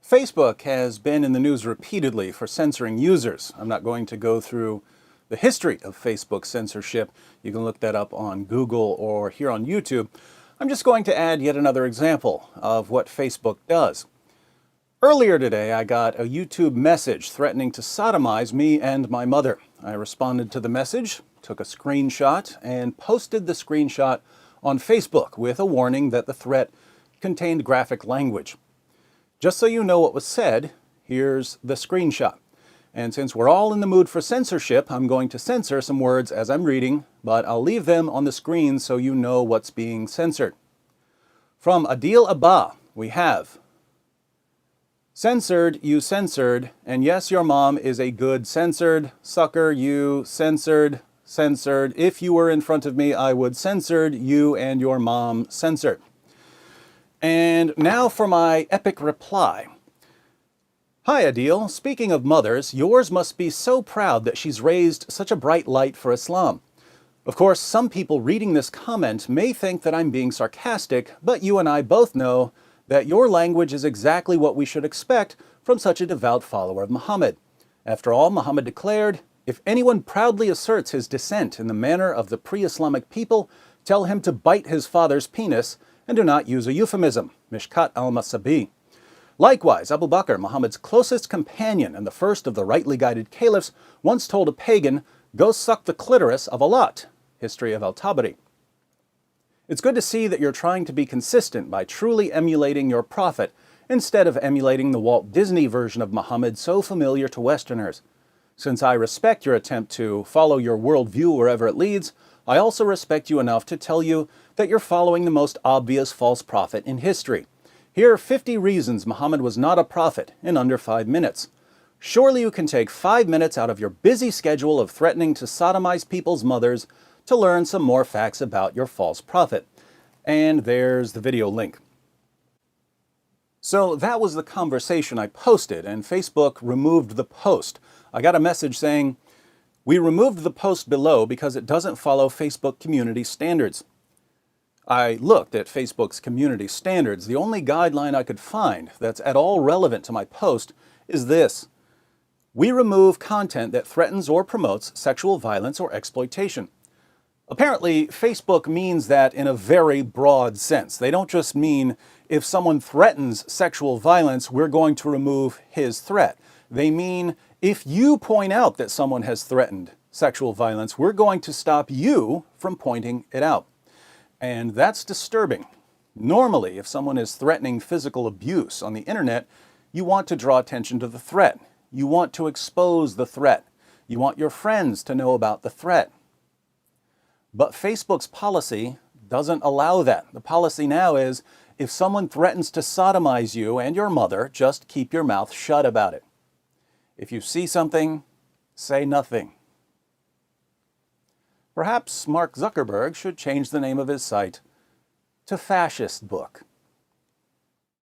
Facebook has been in the news repeatedly for censoring users. I'm not going to go through the history of Facebook censorship. You can look that up on Google or here on YouTube. I'm just going to add yet another example of what Facebook does. Earlier today, I got a YouTube message threatening to sodomize me and my mother. I responded to the message, took a screenshot, and posted the screenshot on Facebook with a warning that the threat contained graphic language. Just so you know what was said, here's the screenshot. And since we're all in the mood for censorship, I'm going to censor some words as I'm reading, but I'll leave them on the screen so you know what's being censored. From Adil Abba, we have: censored, you censored, and yes, your mom is a good censored. Sucker, you censored, censored. If you were in front of me, I would censored, you and your mom censored. And now for my epic reply. Hi Adil, speaking of mothers, yours must be so proud that she's raised such a bright light for Islam. Of course, some people reading this comment may think that I'm being sarcastic, but you and I both know that your language is exactly what we should expect from such a devout follower of Muhammad. After all, Muhammad declared, "If anyone proudly asserts his descent in the manner of the pre-Islamic people, tell him to bite his father's penis, and do not use a euphemism." Mishkat al-Masabi. Likewise, Abu Bakr, Muhammad's closest companion and the first of the rightly guided caliphs, once told a pagan, "Go suck the clitoris of a lot." History of al-Tabari. It's good to see that you're trying to be consistent by truly emulating your prophet instead of emulating the Walt Disney version of Muhammad so familiar to Westerners. Since I respect your attempt to follow your worldview wherever it leads, I also respect you enough to tell you that you're following the most obvious false prophet in history. Here are 50 reasons Muhammad was not a prophet in under 5 minutes. Surely you can take 5 minutes out of your busy schedule of threatening to sodomize people's mothers to learn some more facts about your false prophet. And there's the video link. So that was the conversation I posted, and Facebook removed the post. I got a message saying, "We removed the post below because it doesn't follow Facebook community standards." I looked at Facebook's community standards. The only guideline I could find that's at all relevant to my post is this: we remove content that threatens or promotes sexual violence or exploitation. Apparently, Facebook means that in a very broad sense. They don't just mean if someone threatens sexual violence, we're going to remove his threat. They mean if you point out that someone has threatened sexual violence, we're going to stop you from pointing it out. And that's disturbing. Normally, if someone is threatening physical abuse on the internet, you want to draw attention to the threat. You want to expose the threat. You want your friends to know about the threat. But Facebook's policy doesn't allow that. The policy now is, if someone threatens to sodomize you and your mother, just keep your mouth shut about it. If you see something, say nothing. Perhaps Mark Zuckerberg should change the name of his site to Fascist Book.